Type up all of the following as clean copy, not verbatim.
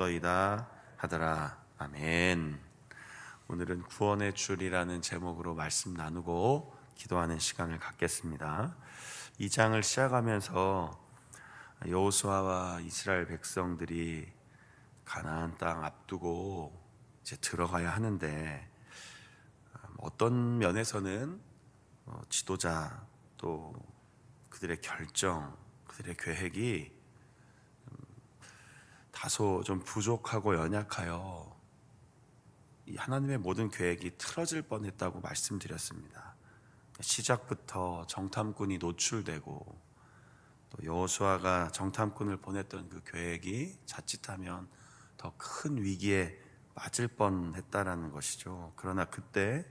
너이다 하더라. 아멘. 오늘은 구원의 줄이라는 제목으로 말씀 나누고 기도하는 시간을 갖겠습니다. 이 장을 시작하면서 여호수아와 이스라엘 백성들이 가나안 땅 앞두고 이제 들어가야 하는데, 어떤 면에서는 지도자 또 그들의 결정, 그들의 계획이 다소 좀 부족하고 연약하여 이 하나님의 모든 계획이 틀어질 뻔했다고 말씀드렸습니다. 시작부터 정탐꾼이 노출되고 또 여호수아가 정탐꾼을 보냈던 그 계획이 자칫하면 더 큰 위기에 빠질 뻔했다라는 것이죠. 그러나 그때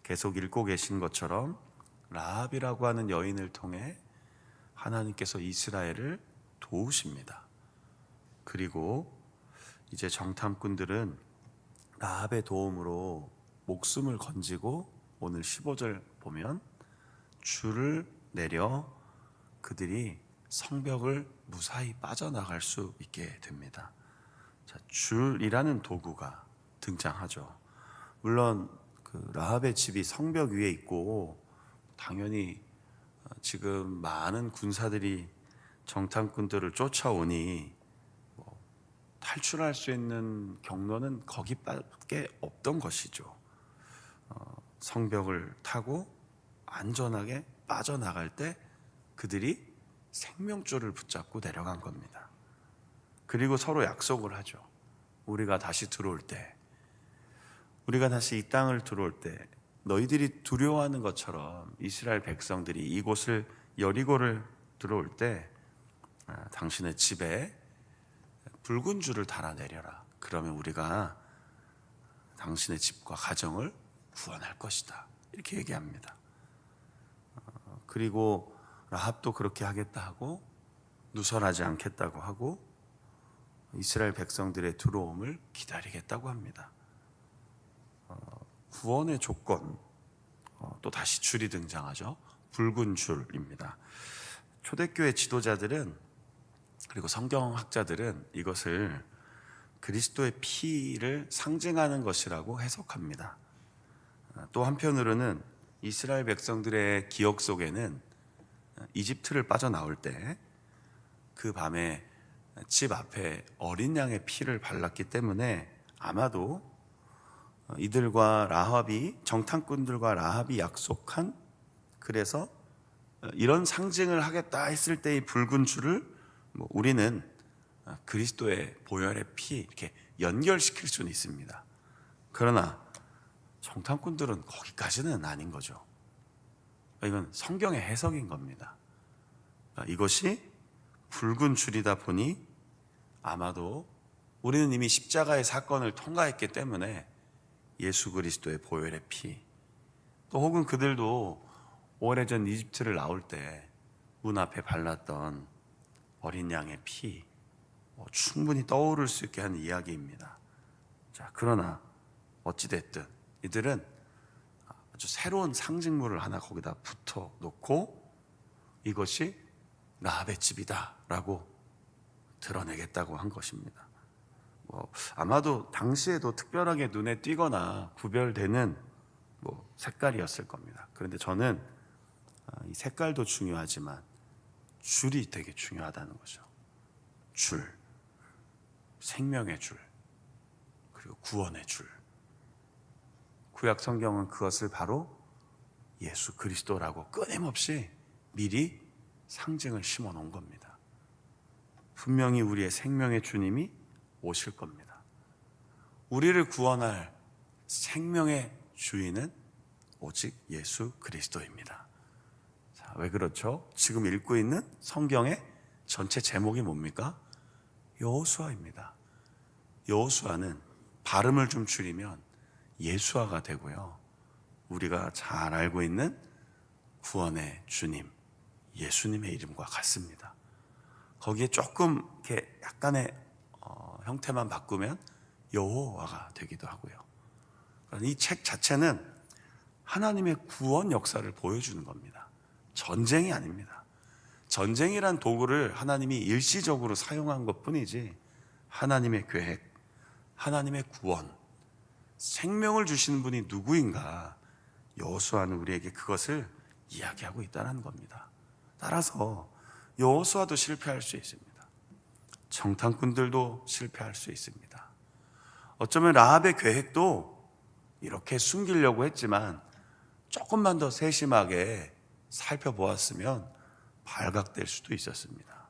계속 읽고 계신 것처럼 라합이라고 하는 여인을 통해 하나님께서 이스라엘을 도우십니다. 그리고 이제 정탐꾼들은 라합의 도움으로 목숨을 건지고 오늘 15절 보면 줄을 내려 그들이 성벽을 무사히 빠져나갈 수 있게 됩니다. 자, 줄이라는 도구가 등장하죠. 물론 그 라합의 집이 성벽 위에 있고 당연히 지금 많은 군사들이 정탐꾼들을 쫓아오니 탈출할 수 있는 경로는 거기밖에 없던 것이죠. 성벽을 타고 안전하게 빠져나갈 때 그들이 생명줄을 붙잡고 내려간 겁니다. 그리고 서로 약속을 하죠. 우리가 다시 들어올 때, 우리가 다시 이 땅을 들어올 때 너희들이 두려워하는 것처럼 이스라엘 백성들이 이곳을 여리고를 들어올 때 당신의 집에 붉은 줄을 달아내려라. 그러면 우리가 당신의 집과 가정을 구원할 것이다. 이렇게 얘기합니다. 그리고 라합도 그렇게 하겠다 하고 누설하지 않겠다고 하고 이스라엘 백성들의 들어옴을 기다리겠다고 합니다. 구원의 조건, 또 다시 줄이 등장하죠. 붉은 줄입니다. 초대교회 지도자들은 그리고 성경학자들은 이것을 그리스도의 피를 상징하는 것이라고 해석합니다. 또 한편으로는 이스라엘 백성들의 기억 속에는 이집트를 빠져나올 때 그 밤에 집 앞에 어린 양의 피를 발랐기 때문에 아마도 이들과 라합이, 정탐꾼들과 라합이 약속한, 그래서 이런 상징을 하겠다 했을 때의 붉은 줄을 우리는 그리스도의 보혈의 피 이렇게 연결시킬 수는 있습니다. 그러나 정탐꾼들은 거기까지는 아닌 거죠. 이건 성경의 해석인 겁니다. 이것이 붉은 줄이다 보니 아마도 우리는 이미 십자가의 사건을 통과했기 때문에 예수 그리스도의 보혈의 피, 또 혹은 그들도 오래전 이집트를 나올 때 문 앞에 발랐던 어린 양의 피, 충분히 떠오를 수 있게 하는 이야기입니다. 자, 그러나 어찌됐든 이들은 아주 새로운 상징물을 하나 거기다 붙여 놓고 이것이 라합의 집이다 라고 드러내겠다고 한 것입니다. 아마도 당시에도 특별하게 눈에 띄거나 구별되는 색깔이었을 겁니다. 그런데 저는 이 색깔도 중요하지만 줄이 되게 중요하다는 거죠. 줄, 생명의 줄, 그리고 구원의 줄. 구약 성경은 그것을 바로 예수 그리스도라고 끊임없이 미리 상징을 심어 놓은 겁니다. 분명히 우리의 생명의 주님이 오실 겁니다. 우리를 구원할 생명의 주인은 오직 예수 그리스도입니다. 자, 왜 그렇죠? 지금 읽고 있는 성경의 전체 제목이 뭡니까? 여호수아입니다. 여호수아는 발음을 좀 줄이면 예수아가 되고요, 우리가 잘 알고 있는 구원의 주님 예수님의 이름과 같습니다. 거기에 조금 이렇게 약간의 형태만 바꾸면 여호와가 되기도 하고요. 이 책 자체는 하나님의 구원 역사를 보여주는 겁니다. 전쟁이 아닙니다. 전쟁이란 도구를 하나님이 일시적으로 사용한 것뿐이지 하나님의 계획, 하나님의 구원, 생명을 주시는 분이 누구인가, 여호수아는 우리에게 그것을 이야기하고 있다는 겁니다. 따라서 여호수아도 실패할 수 있습니다. 정탐꾼들도 실패할 수 있습니다. 어쩌면 라합의 계획도 이렇게 숨기려고 했지만 조금만 더 세심하게 살펴보았으면 발각될 수도 있었습니다.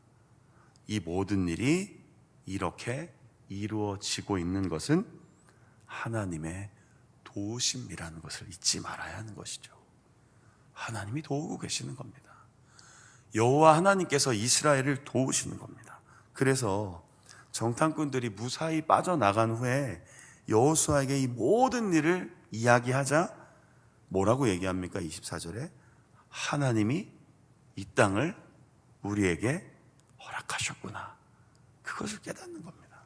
이 모든 일이 이렇게 이루어지고 있는 것은 하나님의 도우심이라는 것을 잊지 말아야 하는 것이죠. 하나님이 도우고 계시는 겁니다. 여호와 하나님께서 이스라엘을 도우시는 겁니다. 그래서 정탐꾼들이 무사히 빠져나간 후에 여호수아에게 이 모든 일을 이야기하자 뭐라고 얘기합니까? 24절에 하나님이 이 땅을 우리에게 허락하셨구나, 그것을 깨닫는 겁니다.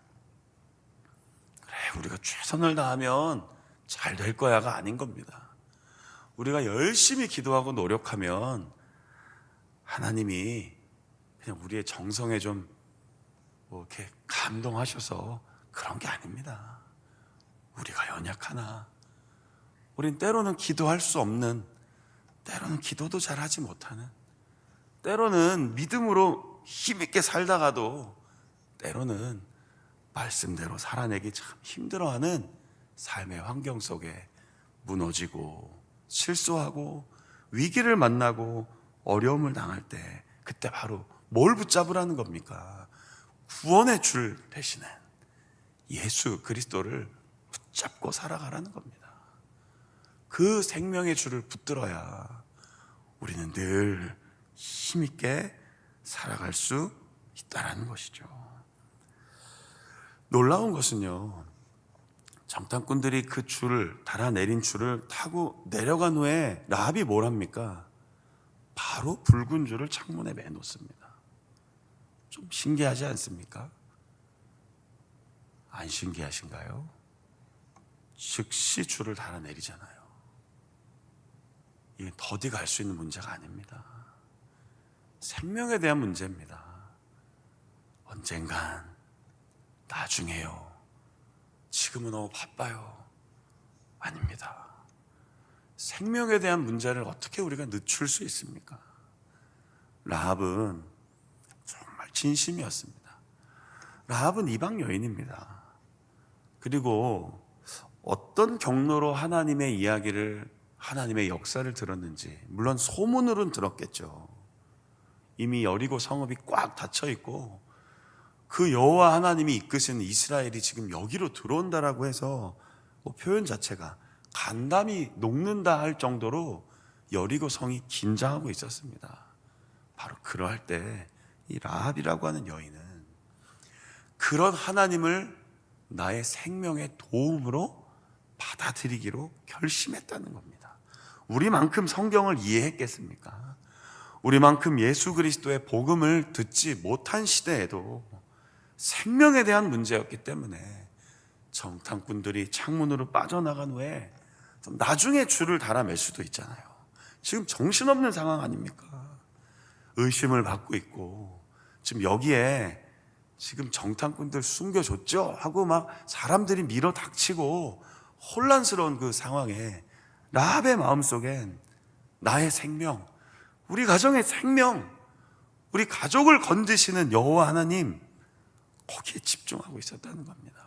그래, 우리가 최선을 다하면 잘 될 거야가 아닌 겁니다. 우리가 열심히 기도하고 노력하면 하나님이 그냥 우리의 정성에 좀 이렇게 감동하셔서 그런 게 아닙니다. 우리가 연약하나, 우린 때로는 기도할 수 없는, 때로는 기도도 잘하지 못하는, 때로는 믿음으로 힘있게 살다가도 때로는 말씀대로 살아내기 참 힘들어하는 삶의 환경 속에 무너지고 실수하고 위기를 만나고 어려움을 당할 때, 그때 바로 뭘 붙잡으라는 겁니까? 구원의 줄 대신에 예수 그리스도를 붙잡고 살아가라는 겁니다. 그 생명의 줄을 붙들어야 우리는 늘 힘있게 살아갈 수 있다는 것이죠. 놀라운 것은요, 정탐꾼들이 그 줄을, 달아내린 줄을 타고 내려간 후에 라합이 뭘 합니까? 바로 붉은 줄을 창문에 매놓습니다. 좀 신기하지 않습니까? 안 신기하신가요? 즉시 줄을 달아내리잖아요. 이게 더디 갈 수 있는 문제가 아닙니다. 생명에 대한 문제입니다. 언젠간, 나중에요, 지금은 너무 바빠요, 아닙니다. 생명에 대한 문제를 어떻게 우리가 늦출 수 있습니까? 라합은 정말 진심이었습니다. 라합은 이방 여인입니다. 그리고 어떤 경로로 하나님의 이야기를, 하나님의 역사를 들었는지, 물론 소문으로는 들었겠죠. 이미 여리고 성읍이 꽉 닫혀 있고 그 여호와 하나님이 이끄시는 이스라엘이 지금 여기로 들어온다라고 해서 표현 자체가 간담이 녹는다 할 정도로 여리고 성이 긴장하고 있었습니다. 바로 그러할 때 이 라합이라고 하는 여인은 그런 하나님을 나의 생명의 도움으로 받아들이기로 결심했다는 겁니다. 우리만큼 성경을 이해했겠습니까? 우리만큼 예수 그리스도의 복음을 듣지 못한 시대에도 생명에 대한 문제였기 때문에 정탐꾼들이 창문으로 빠져나간 후에 좀 나중에 줄을 달아맬 수도 있잖아요. 지금 정신없는 상황 아닙니까? 의심을 받고 있고, 지금 여기에 지금 정탐꾼들 숨겨줬죠? 하고 막 사람들이 밀어 닥치고 혼란스러운 그 상황에 라합의 마음속엔 나의 생명, 우리 가정의 생명, 우리 가족을 건지시는 여호와 하나님, 거기에 집중하고 있었다는 겁니다.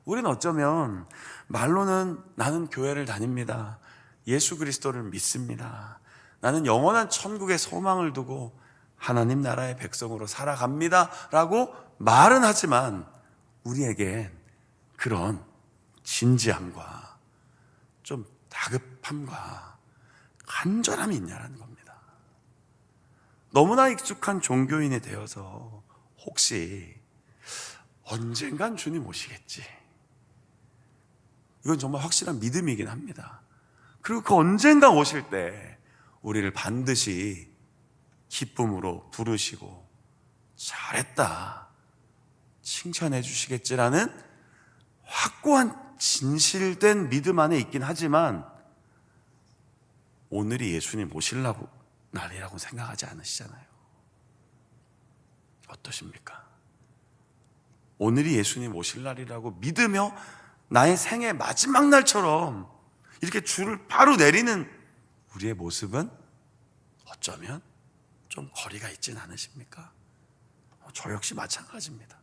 우리는 어쩌면 말로는 나는 교회를 다닙니다, 예수 그리스도를 믿습니다, 나는 영원한 천국의 소망을 두고 하나님 나라의 백성으로 살아갑니다 라고 말은 하지만 우리에겐 그런 진지함과 좀 다급함과 간절함이 있냐는 겁니다. 너무나 익숙한 종교인이 되어서 혹시 언젠간 주님 오시겠지, 이건 정말 확실한 믿음이긴 합니다. 그리고 그 언젠가 오실 때 우리를 반드시 기쁨으로 부르시고 잘했다, 칭찬해 주시겠지라는 확고한 진실된 믿음 안에 있긴 하지만 오늘이 예수님 오실 날이라고 생각하지 않으시잖아요. 어떠십니까? 오늘이 예수님 오실 날이라고 믿으며 나의 생애 마지막 날처럼 이렇게 줄을 바로 내리는 우리의 모습은 어쩌면 좀 거리가 있진 않으십니까? 저 역시 마찬가지입니다.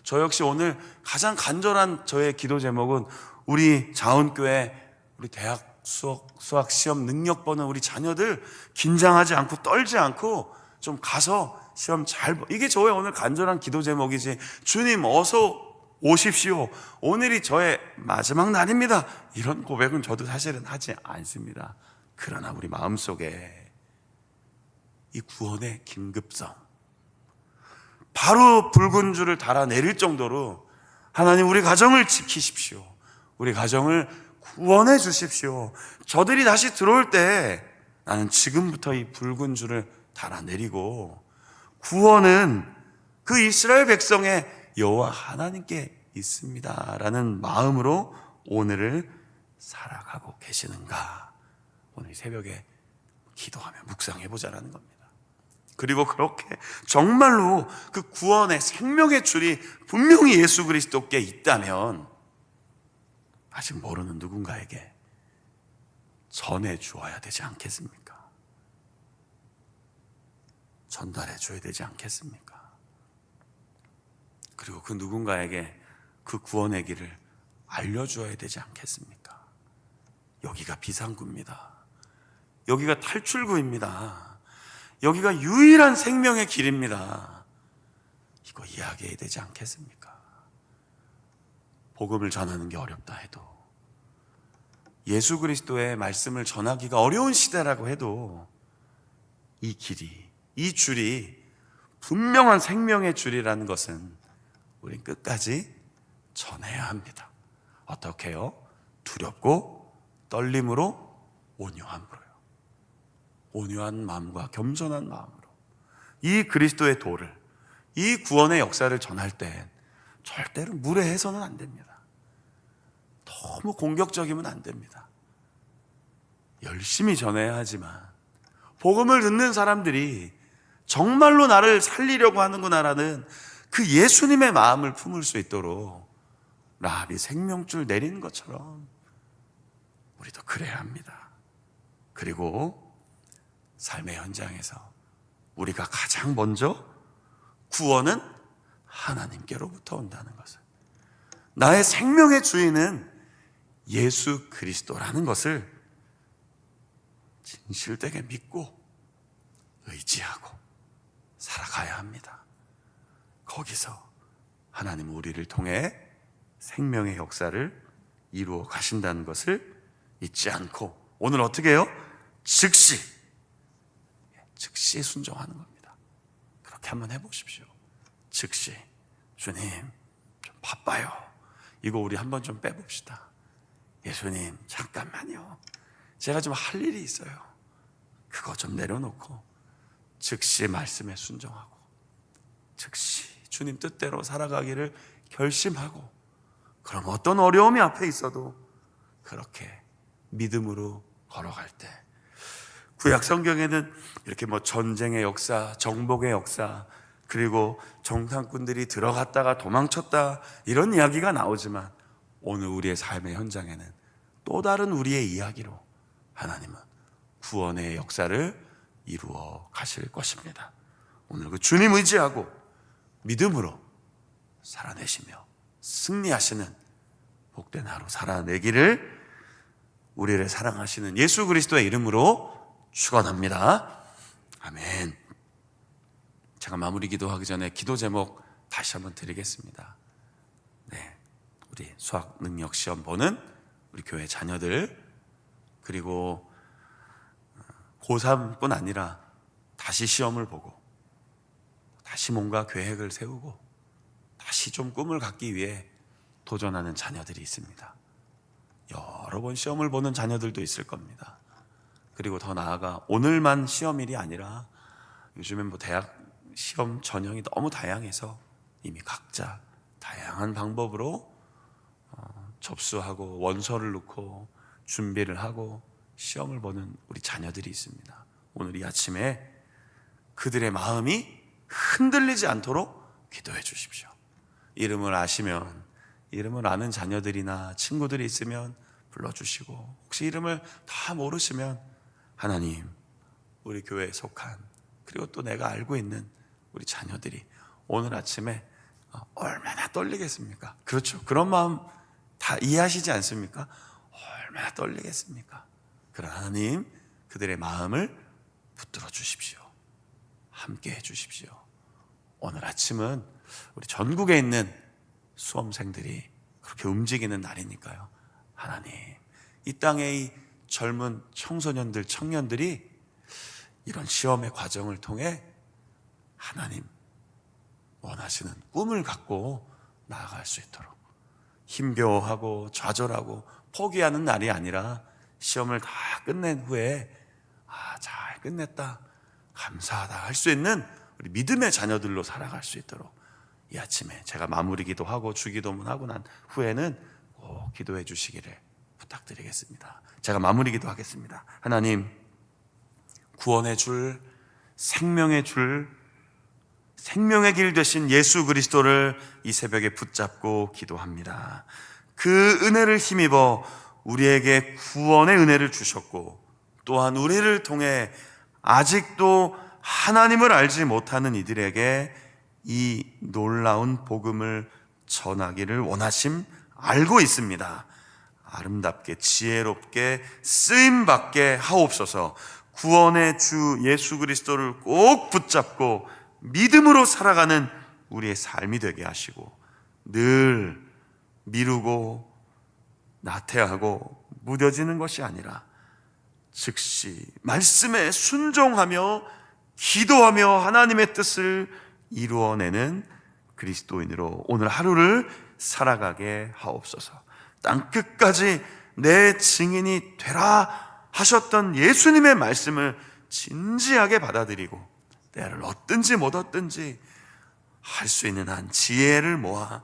저 역시 오늘 가장 간절한 저의 기도 제목은 우리 자원교회, 우리 대학 수학 시험 능력 보는 우리 자녀들 긴장하지 않고 떨지 않고 좀 가서 시험 이게 저의 오늘 간절한 기도 제목이지, 주님 어서 오십시오, 오늘이 저의 마지막 날입니다, 이런 고백은 저도 사실은 하지 않습니다. 그러나 우리 마음속에 이 구원의 긴급성, 바로 붉은 줄을 달아내릴 정도로 하나님 우리 가정을 지키십시오, 우리 가정을 구원해 주십시오, 저들이 다시 들어올 때 나는 지금부터 이 붉은 줄을 달아내리고 구원은 그 이스라엘 백성의 여호와 하나님께 있습니다 라는 마음으로 오늘을 살아가고 계시는가, 오늘 새벽에 기도하며 묵상해 보자라는 겁니다. 그리고 그렇게 정말로 그 구원의 생명의 줄이 분명히 예수 그리스도께 있다면 아직 모르는 누군가에게 전해 주어야 되지 않겠습니까? 전달해 줘야 되지 않겠습니까? 그리고 그 누군가에게 그 구원의 길을 알려주어야 되지 않겠습니까? 여기가 비상구입니다. 여기가 탈출구입니다. 여기가 유일한 생명의 길입니다. 이거 이야기해야 되지 않겠습니까? 복음을 전하는 게 어렵다 해도, 예수 그리스도의 말씀을 전하기가 어려운 시대라고 해도 이 길이, 이 줄이 분명한 생명의 줄이라는 것은 우린 끝까지 전해야 합니다. 어떻게요? 두렵고 떨림으로, 온유함으로요. 온유한 마음과 겸손한 마음으로 이 그리스도의 도를, 이 구원의 역사를 전할 때 절대로 무례해서는 안 됩니다. 너무 공격적이면 안 됩니다. 열심히 전해야 하지만 복음을 듣는 사람들이 정말로 나를 살리려고 하는구나라는 그 예수님의 마음을 품을 수 있도록 라합이 생명줄 내리는 것처럼 우리도 그래야 합니다. 그리고 삶의 현장에서 우리가 가장 먼저 구원은 하나님께로부터 온다는 것을, 나의 생명의 주인은 예수 그리스도라는 것을 진실되게 믿고 의지하고 살아가야 합니다. 거기서 하나님은 우리를 통해 생명의 역사를 이루어 가신다는 것을 잊지 않고 오늘 어떻게 해요? 즉시 순종하는 겁니다. 그렇게 한번 해보십시오. 즉시, 주님 좀 바빠요, 이거 우리 한번 좀 빼봅시다. 예수님 잠깐만요, 제가 좀 할 일이 있어요. 그거 좀 내려놓고 즉시 말씀에 순종하고 즉시 주님 뜻대로 살아가기를 결심하고, 그럼 어떤 어려움이 앞에 있어도 그렇게 믿음으로 걸어갈 때, 구약 성경에는 이렇게 전쟁의 역사, 정복의 역사, 그리고 정탐꾼들이 들어갔다가 도망쳤다, 이런 이야기가 나오지만 오늘 우리의 삶의 현장에는 또 다른 우리의 이야기로 하나님은 구원의 역사를 이루어 가실 것입니다. 오늘 그 주님 의지하고 믿음으로 살아내시며 승리하시는 복된 하루 살아내기를 우리를 사랑하시는 예수 그리스도의 이름으로 축원합니다. 아멘. 제가 마무리 기도하기 전에 기도 제목 다시 한번 드리겠습니다. 네, 우리 수학 능력 시험 보는 우리 교회 자녀들, 그리고 고3뿐 아니라 다시 시험을 보고 다시 뭔가 계획을 세우고 다시 좀 꿈을 갖기 위해 도전하는 자녀들이 있습니다. 여러 번 시험을 보는 자녀들도 있을 겁니다. 그리고 더 나아가 오늘만 시험일이 아니라 요즘엔 대학 시험 전형이 너무 다양해서 이미 각자 다양한 방법으로 접수하고 원서를 넣고 준비를 하고 시험을 보는 우리 자녀들이 있습니다. 오늘 이 아침에 그들의 마음이 흔들리지 않도록 기도해 주십시오. 이름을 아시면, 이름을 아는 자녀들이나 친구들이 있으면 불러주시고, 혹시 이름을 다 모르시면 하나님, 우리 교회에 속한, 그리고 또 내가 알고 있는 우리 자녀들이 오늘 아침에 얼마나 떨리겠습니까? 그렇죠. 그런 마음 다 이해하시지 않습니까? 얼마나 떨리겠습니까? 그러나 하나님, 그들의 마음을 붙들어 주십시오. 함께 해 주십시오. 오늘 아침은 우리 전국에 있는 수험생들이 그렇게 움직이는 날이니까요. 하나님, 이 땅의 이 젊은 청소년들, 청년들이 이런 시험의 과정을 통해 하나님 원하시는 꿈을 갖고 나아갈 수 있도록, 힘겨워하고 좌절하고 포기하는 날이 아니라 시험을 다 끝낸 후에 잘 끝냈다, 감사하다 할 수 있는 우리 믿음의 자녀들로 살아갈 수 있도록 이 아침에 제가 마무리 기도하고 주기도문하고 난 후에는 꼭 기도해 주시기를 부탁드리겠습니다. 제가 마무리 기도하겠습니다. 하나님, 구원의 줄, 생명의 줄, 생명의 길 되신 예수 그리스도를 이 새벽에 붙잡고 기도합니다. 그 은혜를 힘입어 우리에게 구원의 은혜를 주셨고, 또한 우리를 통해 아직도 하나님을 알지 못하는 이들에게 이 놀라운 복음을 전하기를 원하심 알고 있습니다. 아름답게 지혜롭게 쓰임받게 하옵소서. 구원의 주 예수 그리스도를 꼭 붙잡고 믿음으로 살아가는 우리의 삶이 되게 하시고, 늘 미루고 나태하고 무뎌지는 것이 아니라 즉시 말씀에 순종하며 기도하며 하나님의 뜻을 이루어내는 그리스도인으로 오늘 하루를 살아가게 하옵소서. 땅끝까지 내 증인이 되라 하셨던 예수님의 말씀을 진지하게 받아들이고, 때를 얻든지 못 얻든지 할 수 있는 한 지혜를 모아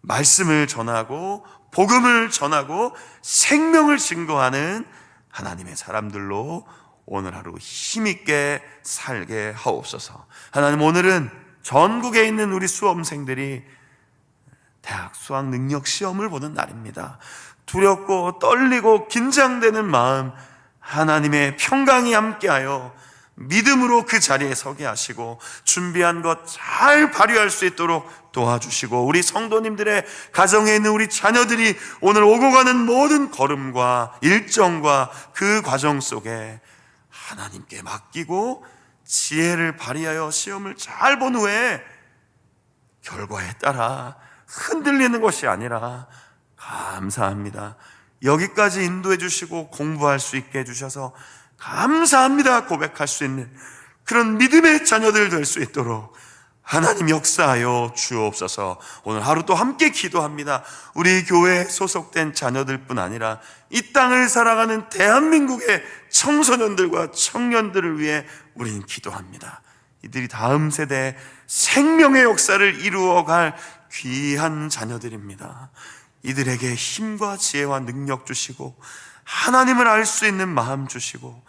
말씀을 전하고 복음을 전하고 생명을 증거하는 하나님의 사람들로 오늘 하루 힘있게 살게 하옵소서. 하나님, 오늘은 전국에 있는 우리 수험생들이 대학 수학 능력 시험을 보는 날입니다. 두렵고 떨리고 긴장되는 마음 하나님의 평강이 함께하여 믿음으로 그 자리에 서게 하시고 준비한 것 잘 발휘할 수 있도록 도와주시고, 우리 성도님들의 가정에 있는 우리 자녀들이 오늘 오고 가는 모든 걸음과 일정과 그 과정 속에 하나님께 맡기고 지혜를 발휘하여 시험을 잘 본 후에 결과에 따라 흔들리는 것이 아니라 감사합니다, 여기까지 인도해 주시고 공부할 수 있게 해주셔서 감사합니다 고백할 수 있는 그런 믿음의 자녀들 될 수 있도록 하나님 역사하여 주옵소서. 오늘 하루 또 함께 기도합니다. 우리 교회에 소속된 자녀들뿐 아니라 이 땅을 살아가는 대한민국의 청소년들과 청년들을 위해 우리는 기도합니다. 이들이 다음 세대에 생명의 역사를 이루어갈 귀한 자녀들입니다. 이들에게 힘과 지혜와 능력 주시고 하나님을 알 수 있는 마음 주시고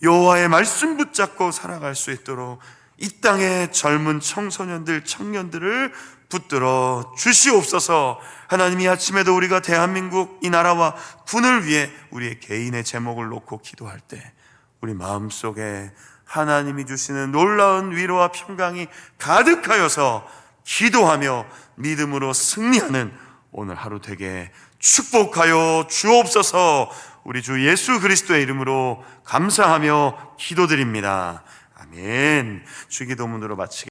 여호와의 말씀 붙잡고 살아갈 수 있도록 이 땅의 젊은 청소년들, 청년들을 붙들어 주시옵소서. 하나님, 이 아침에도 우리가 대한민국 이 나라와 군을 위해 우리의 개인의 제목을 놓고 기도할 때 우리 마음속에 하나님이 주시는 놀라운 위로와 평강이 가득하여서 기도하며 믿음으로 승리하는 오늘 하루 되게 축복하여 주옵소서. 우리 주 예수 그리스도의 이름으로 감사하며 기도드립니다. 아멘. 주기도문으로 마치겠습니다.